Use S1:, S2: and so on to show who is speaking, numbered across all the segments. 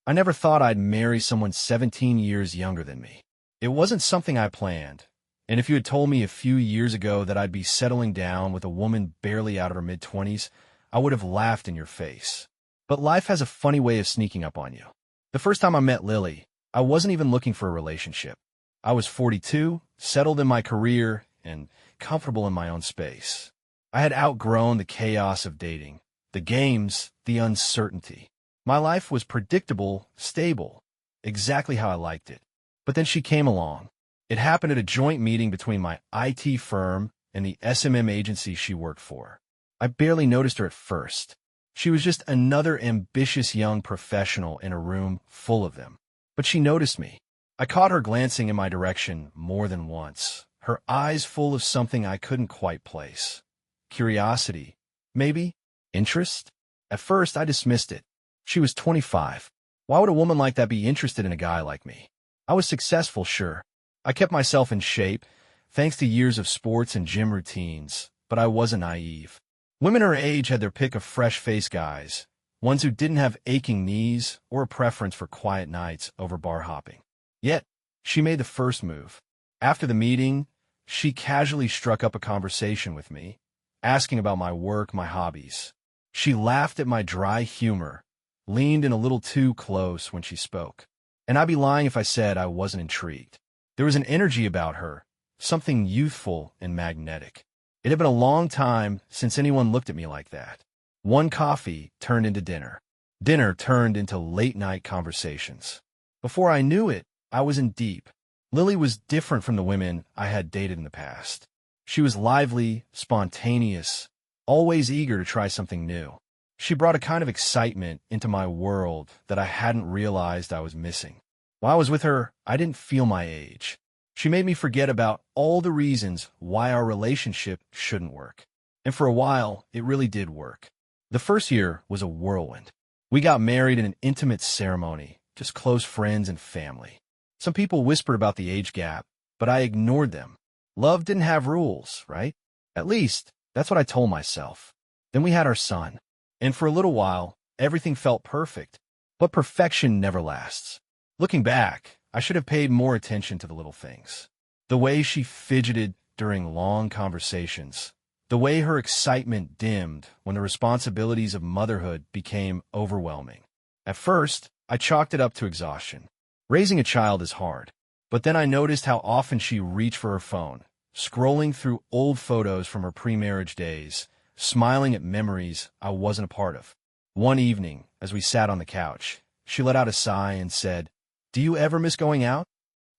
S1: I never thought I'd marry someone 17 years younger than me. It wasn't something I planned, and if you had told me a few years ago that I'd be settling down with a woman barely out of her mid-20s, I would have laughed in your face. But life has a funny way of sneaking up on you. The first time I met Lily, I wasn't even looking for a relationship. I was 42, settled in my career, and comfortable in my own space. I had outgrown the chaos of dating, the games, the uncertainty. My life was predictable, stable, exactly how I liked it. But then she came along. It happened at a joint meeting between my IT firm and the SMM agency she worked for. I barely noticed her at first. She was just another ambitious young professional in a room full of them. But she noticed me. I caught her glancing in my direction more than once, her eyes full of something I couldn't quite place. Curiosity, maybe? Interest? At first, I dismissed it. She was 25. Why would a woman like that be interested in a guy like me? I was successful, sure. I kept myself in shape, thanks to years of sports and gym routines, but I wasn't naive. Women her age had their pick of fresh-faced guys, ones who didn't have aching knees or a preference for quiet nights over bar hopping. Yet, she made the first move. After the meeting, she casually struck up a conversation with me, asking about my work, my hobbies. She laughed at my dry humor, leaned in a little too close when she spoke. And I'd be lying if I said I wasn't intrigued. There was an energy about her, something youthful and magnetic. It had been a long time since anyone looked at me like that. One coffee turned into dinner. Dinner turned into late-night conversations. Before I knew it, I was in deep. Lily was different from the women I had dated in the past. She was lively, spontaneous, always eager to try something new. She brought a kind of excitement into my world that I hadn't realized I was missing. While I was with her, I didn't feel my age. She made me forget about all the reasons why our relationship shouldn't work. And for a while, it really did work. The first year was a whirlwind. We got married in an intimate ceremony, just close friends and family. Some people whispered about the age gap, but I ignored them. Love didn't have rules, right? At least, that's what I told myself. Then we had our son. And for a little while, everything felt perfect. But perfection never lasts. Looking back, I should have paid more attention to the little things. The way she fidgeted during long conversations. The way her excitement dimmed when the responsibilities of motherhood became overwhelming. At first, I chalked it up to exhaustion. Raising a child is hard. But then I noticed how often she reached for her phone, scrolling through old photos from her pre-marriage days, smiling at memories I wasn't a part of. One evening, as we sat on the couch, she let out a sigh and said, "Do you ever miss going out?"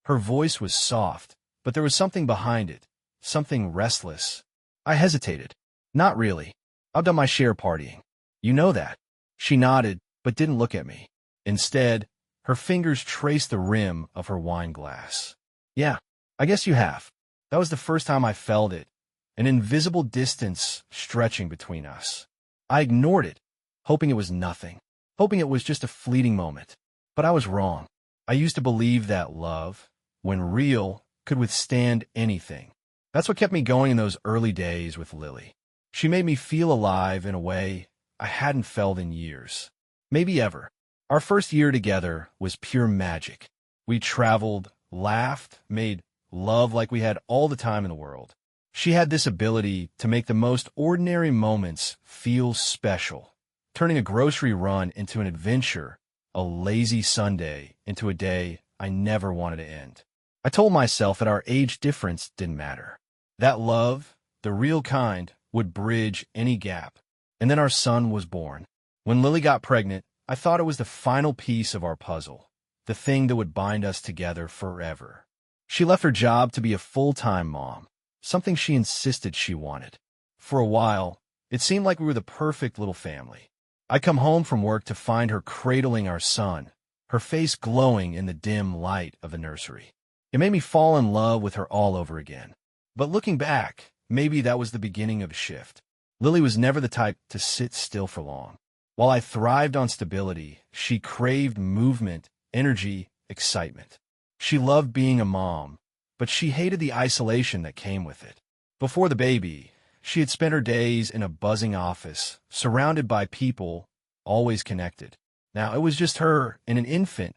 S1: Her voice was soft, but there was something behind it, something restless. I hesitated. "Not really. I've done my share partying. You know that." She nodded, but didn't look at me. Instead, her fingers traced the rim of her wine glass. "Yeah, I guess you have." That was the first time I felt it, an invisible distance stretching between us. I ignored it, hoping it was nothing, hoping it was just a fleeting moment. But I was wrong. I used to believe that love, when real, could withstand anything. That's what kept me going in those early days with Lily. She made me feel alive in a way I hadn't felt in years. Maybe ever. Our first year together was pure magic. We traveled, laughed, made love like we had all the time in the world. She had this ability to make the most ordinary moments feel special, turning a grocery run into an adventure, a lazy Sunday into a day I never wanted to end. I told myself that our age difference didn't matter. That love, the real kind, would bridge any gap. And then our son was born. When Lily got pregnant, I thought it was the final piece of our puzzle, the thing that would bind us together forever. She left her job to be a full-time mom, something she insisted she wanted. For a while, it seemed like we were the perfect little family. I'd come home from work to find her cradling our son, her face glowing in the dim light of the nursery. It made me fall in love with her all over again. But looking back, maybe that was the beginning of a shift. Lily was never the type to sit still for long. While I thrived on stability, she craved movement, energy, excitement. She loved being a mom, but she hated the isolation that came with it. Before the baby, she had spent her days in a buzzing office, surrounded by people, always connected. Now, it was just her and an infant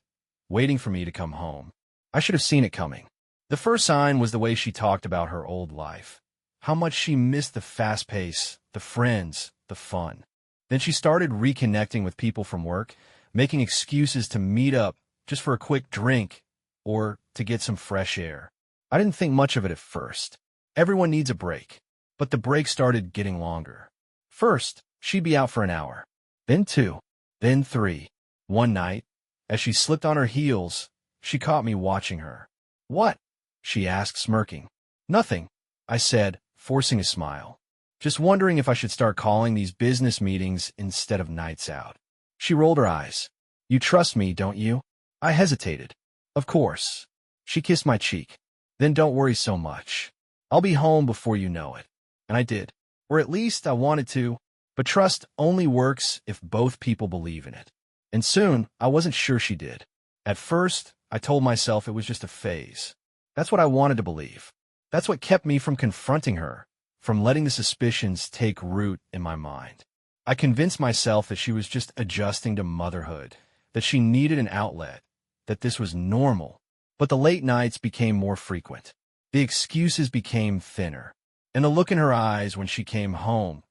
S1: waiting for me to come home. I should have seen it coming. The first sign was the way she talked about her old life, how much she missed the fast pace, the friends, the fun. Then she started reconnecting with people from work, making excuses to meet up just for a quick drink or to get some fresh air. I didn't think much of it at first. Everyone needs a break. But the break started getting longer. First, she'd be out for an hour, then 2, then 3. One night, as she slipped on her heels, she caught me watching her. "What?" she asked, smirking. "Nothing," I said, forcing a smile. "Just wondering if I should start calling these business meetings instead of nights out." She rolled her eyes. "You trust me, don't you?" I hesitated. "Of course." She kissed my cheek. "Then don't worry so much. I'll be home before you know it." And I did. Or at least I wanted to. But trust only works if both people believe in it. And soon, I wasn't sure she did. At first, I told myself it was just a phase. That's what I wanted to believe. That's what kept me from confronting her, from letting the suspicions take root in my mind. I convinced myself that she was just adjusting to motherhood, that she needed an outlet, that this was normal. But the late nights became more frequent. The excuses became thinner. And the look in her eyes when she came home,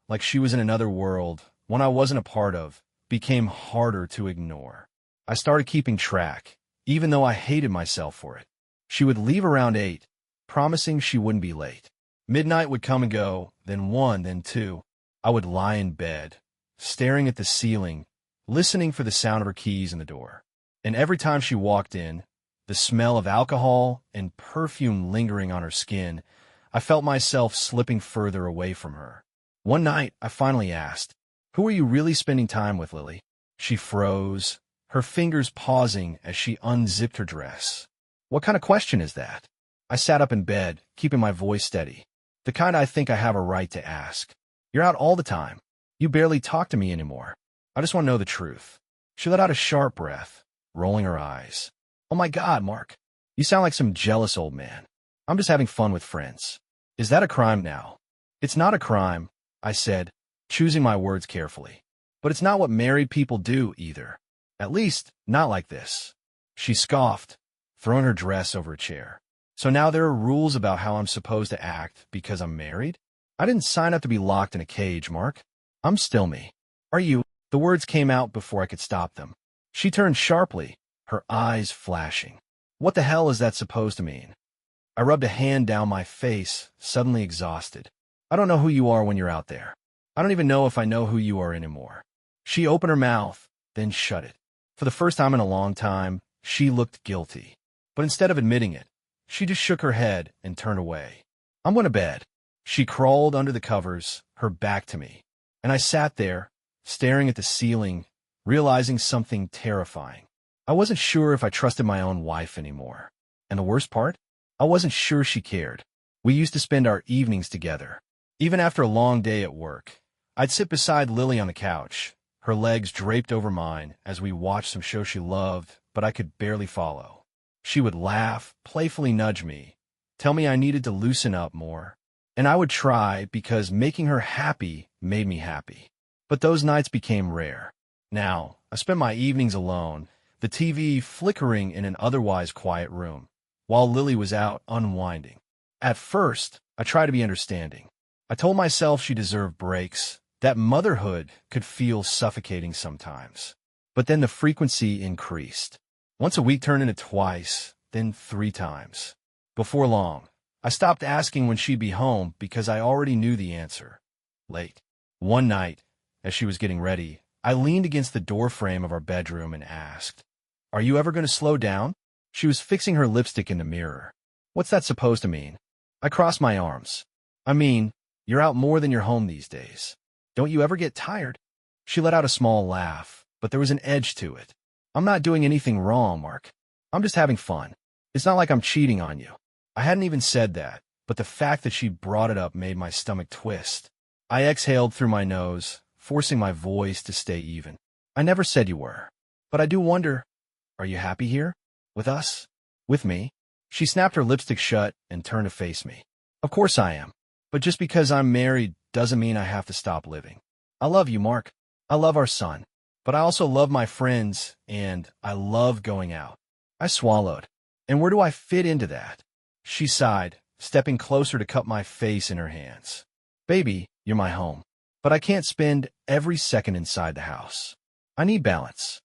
S1: like she was in another world, one I wasn't a part of, became harder to ignore. I started keeping track, even though I hated myself for it. She would leave around 8, promising she wouldn't be late. Midnight would come and go, then 1, then 2. I would lie in bed, staring at the ceiling, listening for the sound of her keys in the door. And every time she walked in, the smell of alcohol and perfume lingering on her skin, I felt myself slipping further away from her. One night, I finally asked, "Who are you really spending time with, Lily?" She froze, her fingers pausing as she unzipped her dress. "What kind of question is that?" I sat up in bed, keeping my voice steady. "The kind I think I have a right to ask. You're out all the time. You barely talk to me anymore. I just want to know the truth." She let out a sharp breath, rolling her eyes. "Oh my God, Mark. You sound like some jealous old man. I'm just having fun with friends." "Is that a crime now?" "It's not a crime," I said, choosing my words carefully. "But it's not what married people do either. At least, not like this." She scoffed, throwing her dress over a chair. "So now there are rules about how I'm supposed to act because I'm married? I didn't sign up to be locked in a cage, Mark. I'm still me." "Are you?" The words came out before I could stop them. She turned sharply, her eyes flashing. "What the hell is that supposed to mean?" I rubbed a hand down my face, suddenly exhausted. "I don't know who you are when you're out there. I don't even know if I know who you are anymore." She opened her mouth, then shut it. For the first time in a long time, she looked guilty. But instead of admitting it, she just shook her head and turned away. "I'm going to bed." She crawled under the covers, her back to me. And I sat there, staring at the ceiling, realizing something terrifying. I wasn't sure if I trusted my own wife anymore. And the worst part? I wasn't sure she cared. We used to spend our evenings together. Even after a long day at work, I'd sit beside Lily on the couch, her legs draped over mine as we watched some show she loved, but I could barely follow. She would laugh, playfully nudge me, tell me I needed to loosen up more. And I would try because making her happy made me happy. But those nights became rare. Now, I spent my evenings alone, the TV flickering in an otherwise quiet room, while Lily was out unwinding. At first, I tried to be understanding. I told myself she deserved breaks, that motherhood could feel suffocating sometimes. But then the frequency increased. Once a week turned into twice, then 3 times. Before long, I stopped asking when she'd be home because I already knew the answer. Late. One night, as she was getting ready, I leaned against the doorframe of our bedroom and asked, "Are you ever going to slow down?" She was fixing her lipstick in the mirror. "What's that supposed to mean?" I crossed my arms. "I mean, you're out more than you're home these days. Don't you ever get tired?" She let out a small laugh, but there was an edge to it. "I'm not doing anything wrong, Mark. I'm just having fun. It's not like I'm cheating on you." I hadn't even said that, but the fact that she brought it up made my stomach twist. I exhaled through my nose, forcing my voice to stay even. "I never said you were. But I do wonder, are you happy here? With us? With me?" She snapped her lipstick shut and turned to face me. "Of course I am. But just because I'm married doesn't mean I have to stop living. I love you, Mark. I love our son. But I also love my friends, and I love going out. I swallowed. And where do I fit into that? She sighed, stepping closer to cup my face in her hands. Baby, you're my home. But I can't spend every second inside the house. I need balance.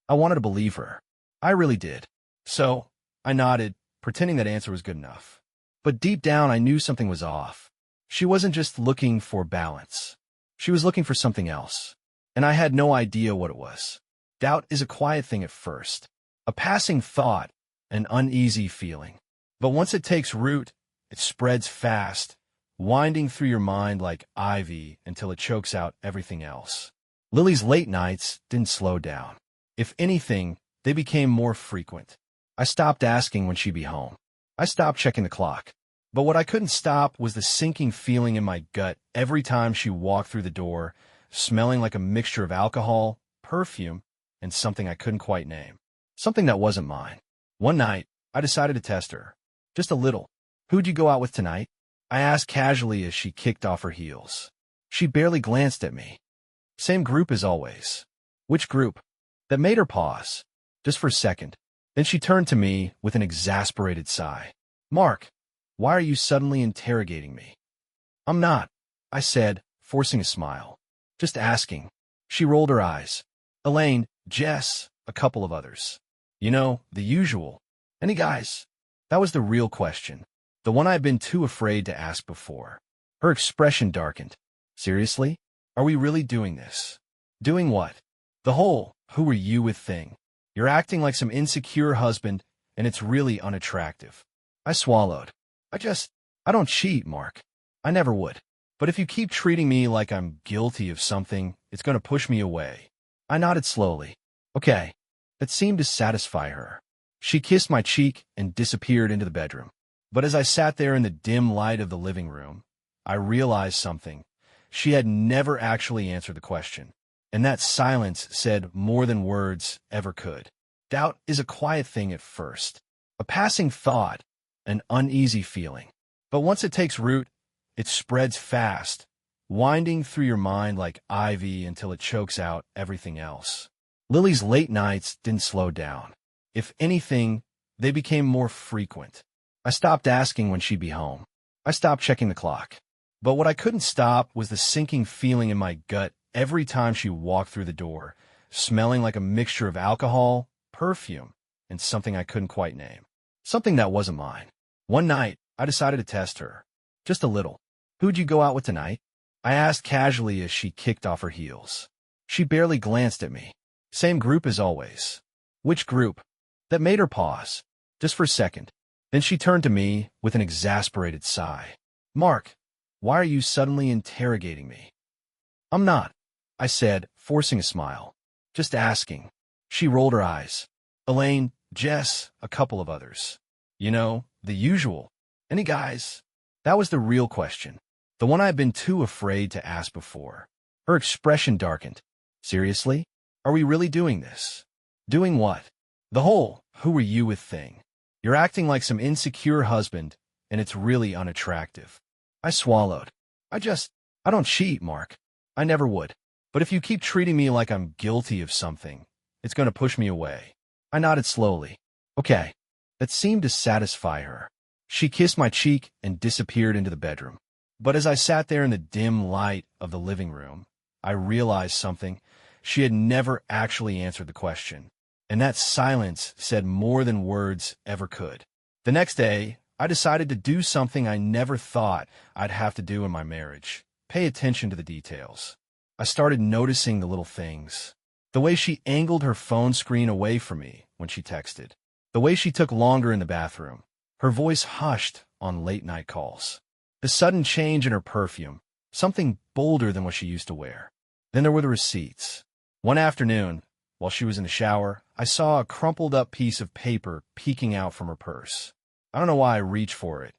S1: I wanted to believe her. I really did. So, I nodded, pretending that answer was good enough. But deep down, I knew something was off. She wasn't just looking for balance. She was looking for something else. And I had no idea what it was. Doubt is a quiet thing at first. A passing thought, an uneasy feeling. But once it takes root, it spreads fast, winding through your mind like ivy until it chokes out everything else. Lily's late nights didn't slow down. If anything, they became more frequent. I stopped asking when she'd be home. I stopped checking the clock. But what I couldn't stop was the sinking feeling in my gut every time she walked through the door, smelling like a mixture of alcohol, perfume, and something I couldn't quite name. Something that wasn't mine. One night, I decided to test her. Just a little. Who'd you go out with tonight? I asked casually as she kicked off her heels. She barely glanced at me. Same group as always. Which group? That made her pause, just for a second. Then she turned to me with an exasperated sigh. Mark, why are you suddenly interrogating me? I'm not, I said, forcing a smile. Just asking. She rolled her eyes. Elaine, Jess, a couple of others. You know, the usual. Any guys? That was the real question. The one I'd been too afraid to ask before. Her expression darkened. Seriously? Are we really doing this? Doing what? The whole, who are you with thing. You're acting like some insecure husband, and it's really unattractive. I swallowed. I don't cheat, Mark. I never would. But if you keep treating me like I'm guilty of something, it's going to push me away. I nodded slowly. Okay. That seemed to satisfy her. She kissed my cheek and disappeared into the bedroom. But as I sat there in the dim light of the living room, I realized something. She had never actually answered the question. And that silence said more than words ever could. Doubt is a quiet thing at first. A passing thought, an uneasy feeling. But once it takes root, it spreads fast, winding through your mind like ivy until it chokes out everything else. Lily's late nights didn't slow down. If anything, they became more frequent. I stopped asking when she'd be home. I stopped checking the clock. But what I couldn't stop was the sinking feeling in my gut every time she walked through the door, smelling like a mixture of alcohol, perfume, and something I couldn't quite name. Something that wasn't mine. One night, I decided to test her. Just a little. Who'd you go out with tonight? I asked casually as she kicked off her heels. She barely glanced at me. Same group as always. Which group? That made her pause, just for a second. Then she turned to me with an exasperated sigh. Mark, why are you suddenly interrogating me? I'm not, I said, forcing a smile. Just asking. She rolled her eyes. Elaine, Jess, a couple of others. You know, the usual. Any guys? That was the real question. The one I'd been too afraid to ask before. Her expression darkened. Seriously? Are we really doing this? Doing what? The whole, who are you with thing. You're acting like some insecure husband, and it's really unattractive. I swallowed. I don't cheat, Mark. I never would. But if you keep treating me like I'm guilty of something, it's going to push me away. I nodded slowly. Okay. That seemed to satisfy her. She kissed my cheek and disappeared into the bedroom. But as I sat there in the dim light of the living room, I realized something. She had never actually answered the question. And that silence said more than words ever could. The next day, I decided to do something I never thought I'd have to do in my marriage. Pay attention to the details. I started noticing the little things. The way she angled her phone screen away from me when she texted. The way she took longer in the bathroom. Her voice hushed on late-night calls. The sudden change in her perfume. Something bolder than what she used to wear. Then there were the receipts. One afternoon, while she was in the shower, I saw a crumpled-up piece of paper peeking out from her purse. I don't know why I reached for it.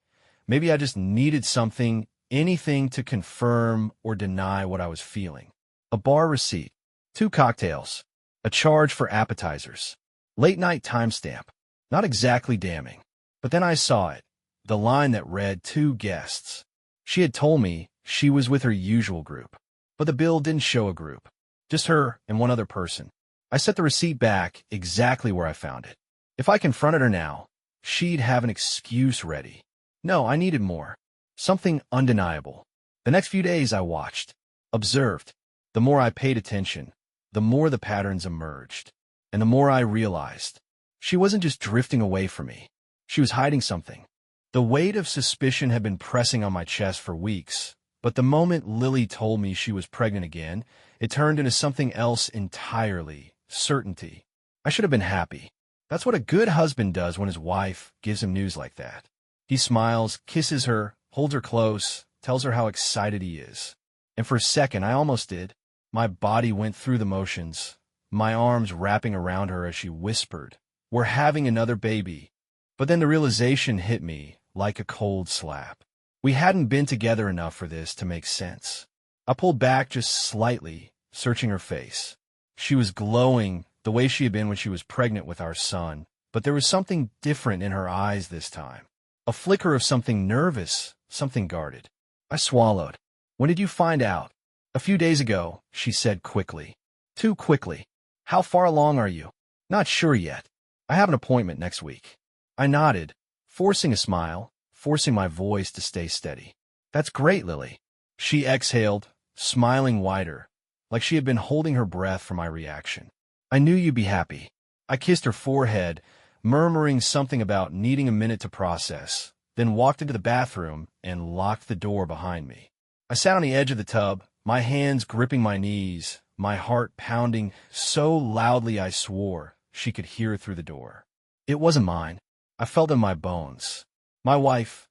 S1: Maybe I just needed something, anything to confirm or deny what I was feeling. A bar receipt. 2 cocktails. A charge for appetizers. Late-night timestamp. Not exactly damning. But then I saw it. The line that read 2 guests. She had told me she was with her usual group. But the bill didn't show a group. Just her and one other person. I set the receipt back exactly where I found it. If I confronted her now, she'd have an excuse ready. No, I needed more. Something undeniable. The next few days I watched, observed. The more I paid attention, the more the patterns emerged. And the more I realized, she wasn't just drifting away from me. She was hiding something. The weight of suspicion had been pressing on my chest for weeks, but the moment Lily told me she was pregnant again, it turned into something else entirely, certainty. I should have been happy. That's what a good husband does when his wife gives him news like that. He smiles, kisses her, holds her close, tells her how excited he is. And for a second, I almost did. My body went through the motions, my arms wrapping around her as she whispered, "We're having another baby." But then the realization hit me like a cold slap. We hadn't been together enough for this to make sense. I pulled back just slightly, searching her face. She was glowing the way she had been when she was pregnant with our son, but there was something different in her eyes this time. A flicker of something nervous, something guarded. I swallowed. "When did you find out?" "A few days ago," she said quickly. Too quickly. "How far along are you?" "Not sure yet. I have an appointment next week." I nodded, forcing a smile, forcing my voice to stay steady. "That's great, Lily." She exhaled, smiling wider, like she had been holding her breath for my reaction. "I knew you'd be happy." I kissed her forehead, murmuring something about needing a minute to process, then walked into the bathroom and locked the door behind me. I sat on the edge of the tub, my hands gripping my knees, my heart pounding so loudly I swore she could hear through the door. It wasn't mine. I felt in my bones. My wife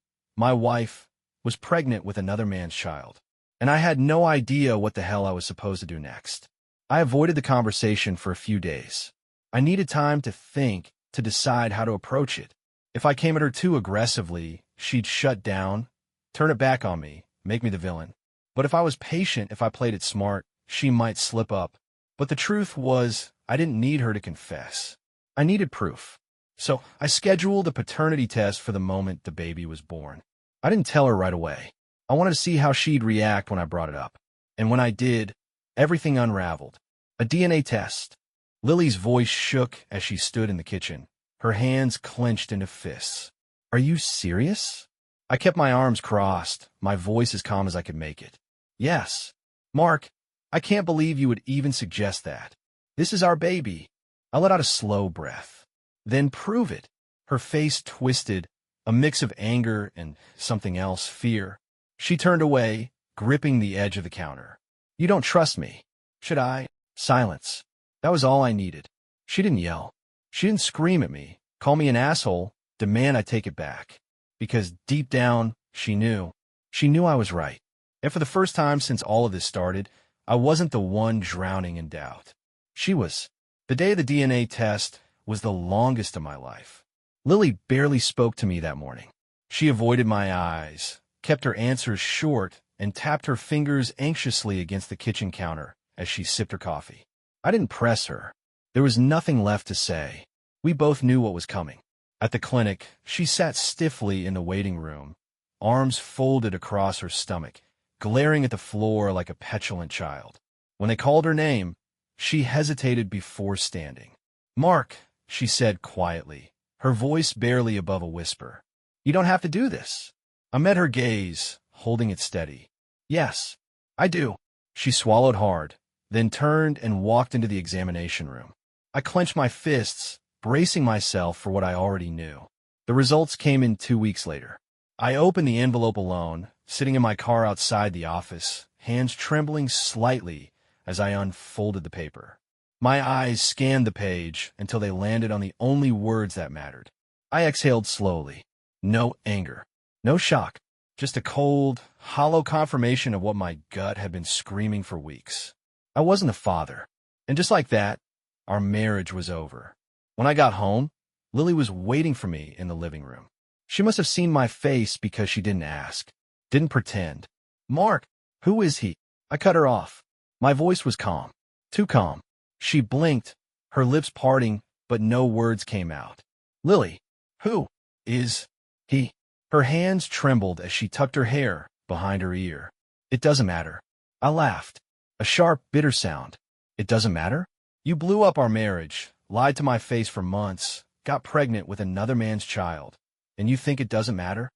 S1: was pregnant with another man's child, and I had no idea what the hell I was supposed to do next. I avoided the conversation for a few days. I needed time to think, to decide how to approach it. If I came at her too aggressively, she'd shut down, turn it back on me, make me the villain. But if I was patient, if I played it smart, she might slip up. But the truth was, I didn't need her to confess. I needed proof. So I scheduled a paternity test for the moment the baby was born. I didn't tell her right away. I wanted to see how she'd react when I brought it up. And when I did, everything unraveled. A DNA test. Lily's voice shook as she stood in the kitchen, her hands clenched into fists. "Are you serious?" I kept my arms crossed, my voice as calm as I could make it. "Yes. Mark, I can't believe you would even suggest that. This is our baby." I let out a slow breath. "Then prove it." Her face twisted, a mix of anger and something else, fear. She turned away, gripping the edge of the counter. "You don't trust me." "Should I?" Silence. That was all I needed. She didn't yell. She didn't scream at me, call me an asshole, demand I take it back. Because deep down, she knew. She knew I was right. And for the first time since all of this started, I wasn't the one drowning in doubt. She was. The day of the DNA test was the longest of my life. Lily barely spoke to me that morning. She avoided my eyes, kept her answers short, and tapped her fingers anxiously against the kitchen counter as she sipped her coffee. I didn't press her. There was nothing left to say. We both knew what was coming. At the clinic, she sat stiffly in the waiting room, arms folded across her stomach, glaring at the floor like a petulant child. When they called her name, she hesitated before standing. "Mark," she said quietly, her voice barely above a whisper. "You don't have to do this." I met her gaze, holding it steady. "Yes, I do." She swallowed hard, then turned and walked into the examination room. I clenched my fists, bracing myself for what I already knew. The results came in 2 weeks later. I opened the envelope alone, sitting in my car outside the office, hands trembling slightly as I unfolded the paper. My eyes scanned the page until they landed on the only words that mattered. I exhaled slowly. No anger, no shock, just a cold, hollow confirmation of what my gut had been screaming for weeks. I wasn't a father. And just like that, our marriage was over. When I got home, Lily was waiting for me in the living room. She must have seen my face because she didn't ask, didn't pretend. "Mark, who is he?" I cut her off. My voice was calm, too calm. She blinked, her lips parting, but no words came out. "Lily, who is he?" Her hands trembled as she tucked her hair behind her ear. "It doesn't matter." I laughed. A sharp, bitter sound. It doesn't matter? You blew up our marriage, lied to my face for months, got pregnant with another man's child, and you think it doesn't matter?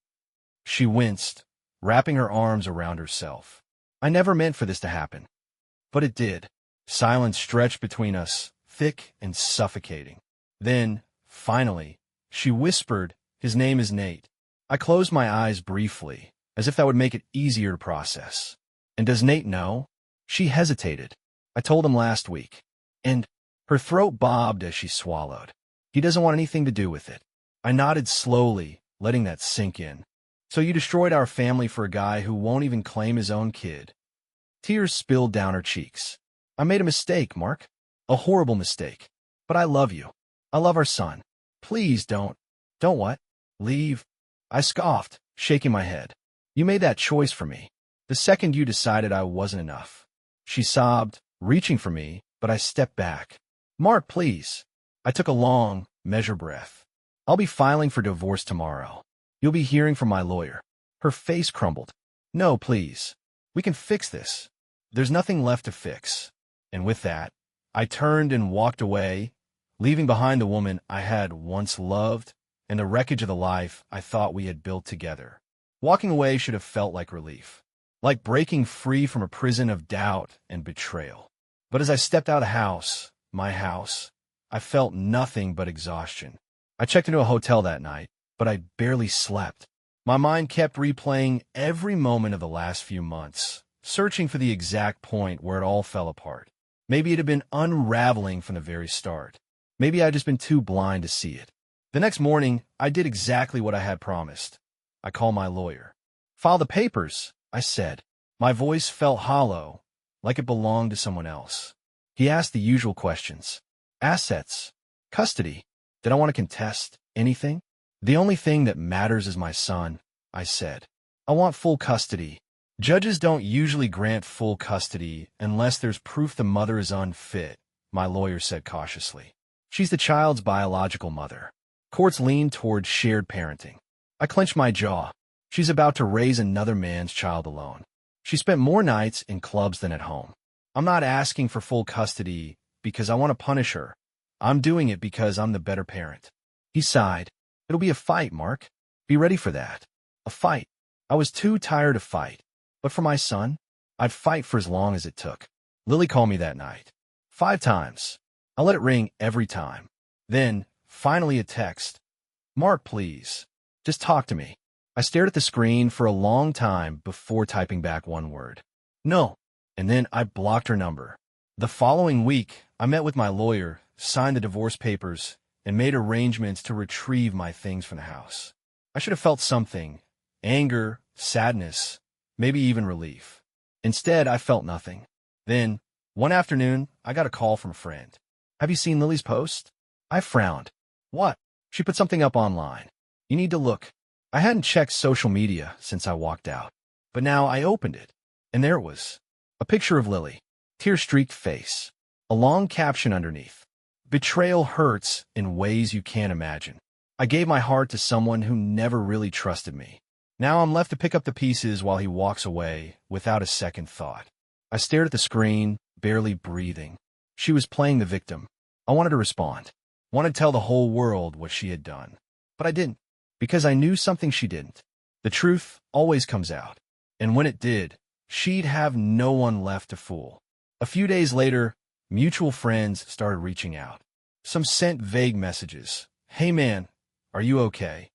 S1: She winced, wrapping her arms around herself. I never meant for this to happen. But it did. Silence stretched between us, thick and suffocating. Then, finally, she whispered, "His name is Nate." I closed my eyes briefly, as if that would make it easier to process. "And does Nate know?" She hesitated. "I told him last week." "And—" Her throat bobbed as she swallowed. "He doesn't want anything to do with it." I nodded slowly, letting that sink in. "So you destroyed our family for a guy who won't even claim his own kid." Tears spilled down her cheeks. "I made a mistake, Mark. A horrible mistake. But I love you. I love our son. Please don't—" "Don't what?" "Leave." I scoffed, shaking my head. "You made that choice for me. The second you decided I wasn't enough." She sobbed, reaching for me, but I stepped back. "Mark, please." I took a long, measured breath. "I'll be filing for divorce tomorrow. You'll be hearing from my lawyer." Her face crumbled. "No, please. We can fix this. There's nothing left to fix." And with that, I turned and walked away, leaving behind the woman I had once loved and the wreckage of the life I thought we had built together. Walking away should have felt like relief, like breaking free from a prison of doubt and betrayal. But as I stepped out of the house, my house, I felt nothing but exhaustion. I checked into a hotel that night, but I barely slept. My mind kept replaying every moment of the last few months, searching for the exact point where it all fell apart. Maybe it had been unraveling from the very start. Maybe I'd just been too blind to see it. The next morning, I did exactly what I had promised. I called my lawyer. "File the papers," I said. My voice felt hollow, like it belonged to someone else. He asked the usual questions. Assets. Custody. Did I want to contest anything? "The only thing that matters is my son," I said. "I want full custody." "Judges don't usually grant full custody unless there's proof the mother is unfit," my lawyer said cautiously. "She's the child's biological mother. Courts lean towards shared parenting." I clenched my jaw. She's about to raise another man's child alone. She spent more nights in clubs than at home. I'm not asking for full custody because I want to punish her. I'm doing it because I'm the better parent. He sighed. "It'll be a fight, Mark. Be ready for that." A fight. I was too tired to fight. But for my son, I'd fight for as long as it took. Lily called me that night. 5 times. I let it ring every time. Then, finally a text. "Mark, please. Just talk to me." I stared at the screen for a long time before typing back one word. "No." And then I blocked her number. The following week, I met with my lawyer, signed the divorce papers, and made arrangements to retrieve my things from the house. I should have felt something. Anger, sadness, maybe even relief. Instead, I felt nothing. Then, one afternoon, I got a call from a friend. "Have you seen Lily's post?" I frowned. "What?" "She put something up online. You need to look." I hadn't checked social media since I walked out. But now I opened it, and there it was. A picture of Lily. Tear-streaked face. A long caption underneath. "Betrayal hurts in ways you can't imagine. I gave my heart to someone who never really trusted me. Now I'm left to pick up the pieces while he walks away without a second thought." I stared at the screen, barely breathing. She was playing the victim. I wanted to respond. Wanted to tell the whole world what she had done. But I didn't, because I knew something she didn't. The truth always comes out. And when it did, she'd have no one left to fool. A few days later, mutual friends started reaching out. Some sent vague messages. "Hey man, are you okay?"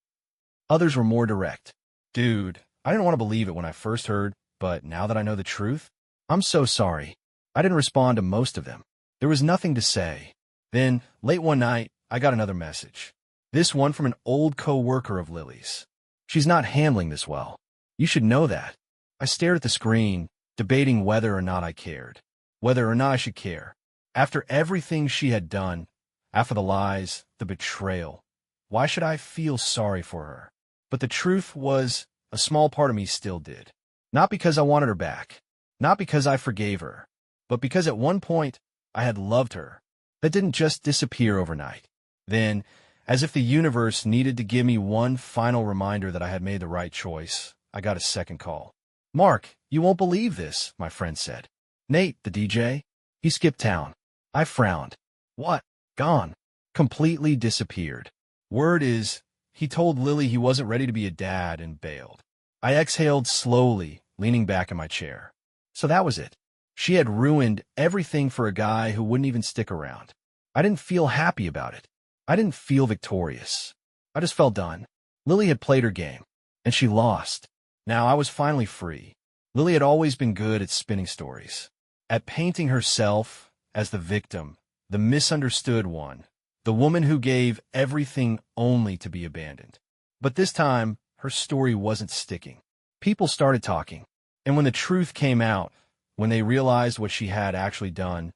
S1: Others were more direct. "Dude, I didn't want to believe it when I first heard, but now that I know the truth, I'm so sorry." I didn't respond to most of them. There was nothing to say. Then, late one night, I got another message. This one from an old co-worker of Lily's. "She's not handling this well. You should know that." I stared at the screen, debating whether or not I cared. Whether or not I should care. After everything she had done, after the lies, the betrayal, why should I feel sorry for her? But the truth was, a small part of me still did. Not because I wanted her back. Not because I forgave her. But because at one point, I had loved her. That didn't just disappear overnight. Then, as if the universe needed to give me one final reminder that I had made the right choice, I got a second call. "Mark, you won't believe this," my friend said. "Nate, the DJ, He skipped town. I frowned. What? Gone. Completely disappeared. Word is, he told Lily he wasn't ready to be a dad and bailed. I exhaled slowly, leaning back in my chair. So that was it. She had ruined everything for a guy who wouldn't even stick around. I didn't feel happy about it. I didn't feel victorious. I just felt done. Lily had played her game, and she lost. Now I was finally free. Lily had always been good at spinning stories, at painting herself as the victim, the misunderstood one, the woman who gave everything only to be abandoned. But this time, her story wasn't sticking. People started talking, and when the truth came out, when they realized what she had actually done,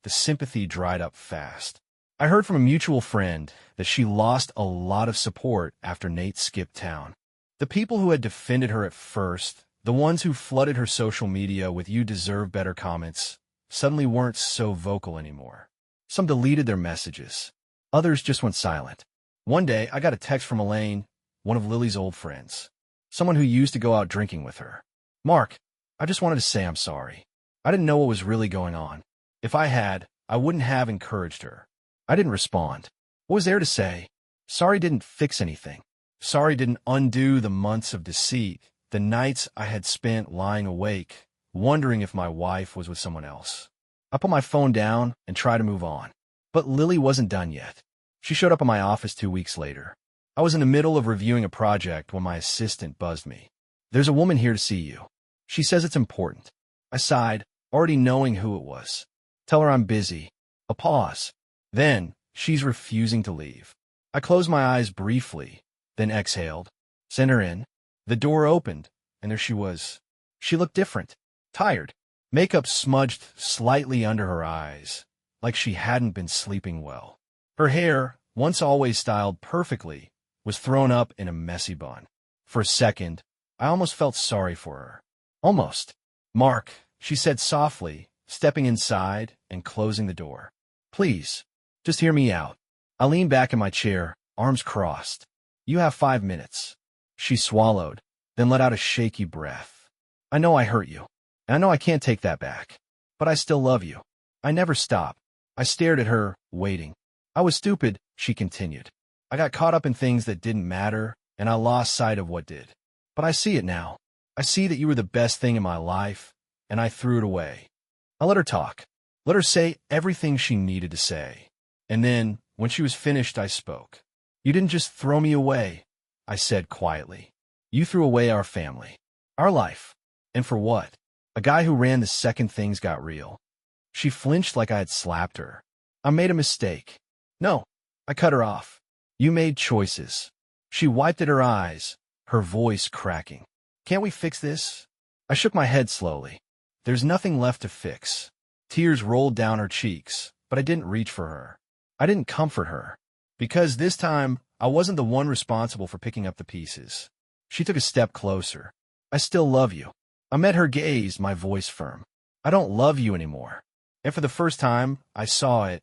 S1: the sympathy dried up fast. I heard from a mutual friend that she lost a lot of support after Nate skipped town. The people who had defended her at first, the ones who flooded her social media with "you deserve better" comments, suddenly weren't so vocal anymore. Some deleted their messages. Others just went silent. One day, I got a text from Elaine, one of Lily's old friends, someone who used to go out drinking with her. "Mark, I just wanted to say I'm sorry. I didn't know what was really going on. If I had, I wouldn't have encouraged her." I didn't respond. What was there to say? Sorry didn't fix anything. Sorry didn't undo the months of deceit, the nights I had spent lying awake, wondering if my wife was with someone else. I put my phone down and tried to move on. But Lily wasn't done yet. She showed up at my office 2 weeks later. I was in the middle of reviewing a project when my assistant buzzed me. "There's a woman here to see you. She says it's important." I sighed, already knowing who it was. "Tell her I'm busy." A pause. Then, "She's refusing to leave." I closed my eyes briefly, then exhaled. "Send her in." The door opened, and there she was. She looked different, tired, makeup smudged slightly under her eyes, like she hadn't been sleeping well. Her hair, once always styled perfectly, was thrown up in a messy bun. For a second, I almost felt sorry for her. Almost. "Mark," she said softly, stepping inside and closing the door. "Please, just hear me out." I leaned back in my chair, arms crossed. "You have 5 minutes." She swallowed, then let out a shaky breath. "I know I hurt you, and I know I can't take that back. But I still love you." I never stopped. I stared at her, waiting. "I was stupid," she continued. "I got caught up in things that didn't matter, and I lost sight of what did. But I see it now. I see that you were the best thing in my life, and I threw it away." I let her talk. Let her say everything she needed to say. And then, when she was finished, I spoke. "You didn't just throw me away," I said quietly. "You threw away our family, our life. And for what? A guy who ran the second things got real." She flinched like I had slapped her. "I made a mistake." "No." I cut her off. "You made choices." She wiped at her eyes, her voice cracking. "Can't we fix this?" I shook my head slowly. "There's nothing left to fix." Tears rolled down her cheeks, but I didn't reach for her. I didn't comfort her. Because this time, I wasn't the one responsible for picking up the pieces. She took a step closer. "I still love you." I met her gaze, my voice firm. "I don't love you anymore." And for the first time, I saw it,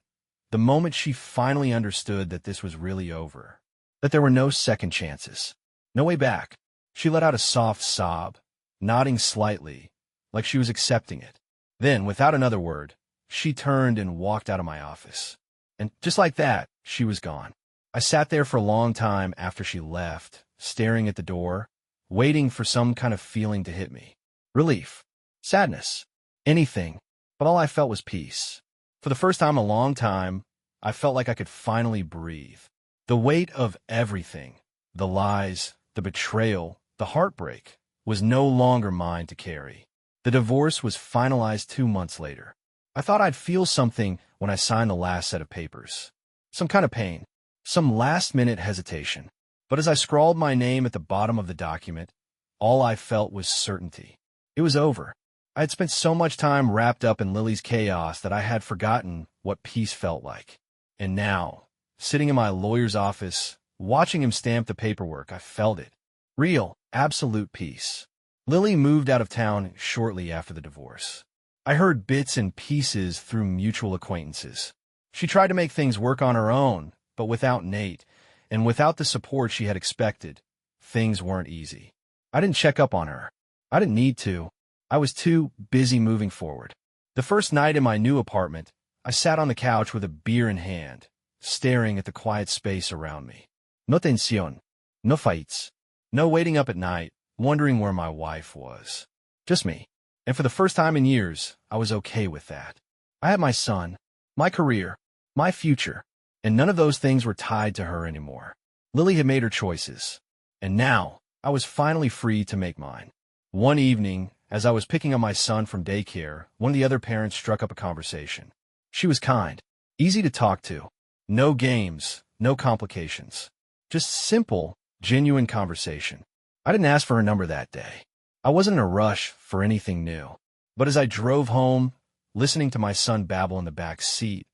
S1: the moment she finally understood that this was really over, that there were no second chances, no way back. She let out a soft sob, nodding slightly, like she was accepting it. Then, without another word, she turned and walked out of my office. And just like that, she was gone. I sat there for a long time after she left, staring at the door, waiting for some kind of feeling to hit me. Relief, sadness, anything, but all I felt was peace. For the first time in a long time, I felt like I could finally breathe. The weight of everything, the lies, the betrayal, the heartbreak, was no longer mine to carry. The divorce was finalized 2 months later. I thought I'd feel something when I signed the last set of papers. Some kind of pain, some last-minute hesitation. But as I scrawled my name at the bottom of the document, all I felt was certainty. It was over. I had spent so much time wrapped up in Lily's chaos that I had forgotten what peace felt like. And now, sitting in my lawyer's office, watching him stamp the paperwork, I felt it. Real, absolute peace. Lily moved out of town shortly after the divorce. I heard bits and pieces through mutual acquaintances. She tried to make things work on her own, but without Nate, and without the support she had expected, things weren't easy. I didn't check up on her. I didn't need to. I was too busy moving forward. The first night in my new apartment, I sat on the couch with a beer in hand, staring at the quiet space around me. No tensión, no fights, no waiting up at night, wondering where my wife was. Just me. And for the first time in years, I was okay with that. I had my son, my career, my future, and none of those things were tied to her anymore. Lily had made her choices, and now I was finally free to make mine. One evening, as I was picking up my son from daycare, one of the other parents struck up a conversation. She was kind, easy to talk to, no games, no complications. Just simple, genuine conversation. I didn't ask for her number that day. I wasn't in a rush for anything new. But as I drove home, listening to my son babble in the back seat,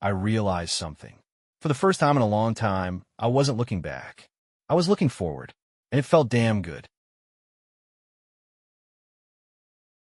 S1: I realized something. For the first time in a long time, I wasn't looking back. I was looking forward, and it felt damn good.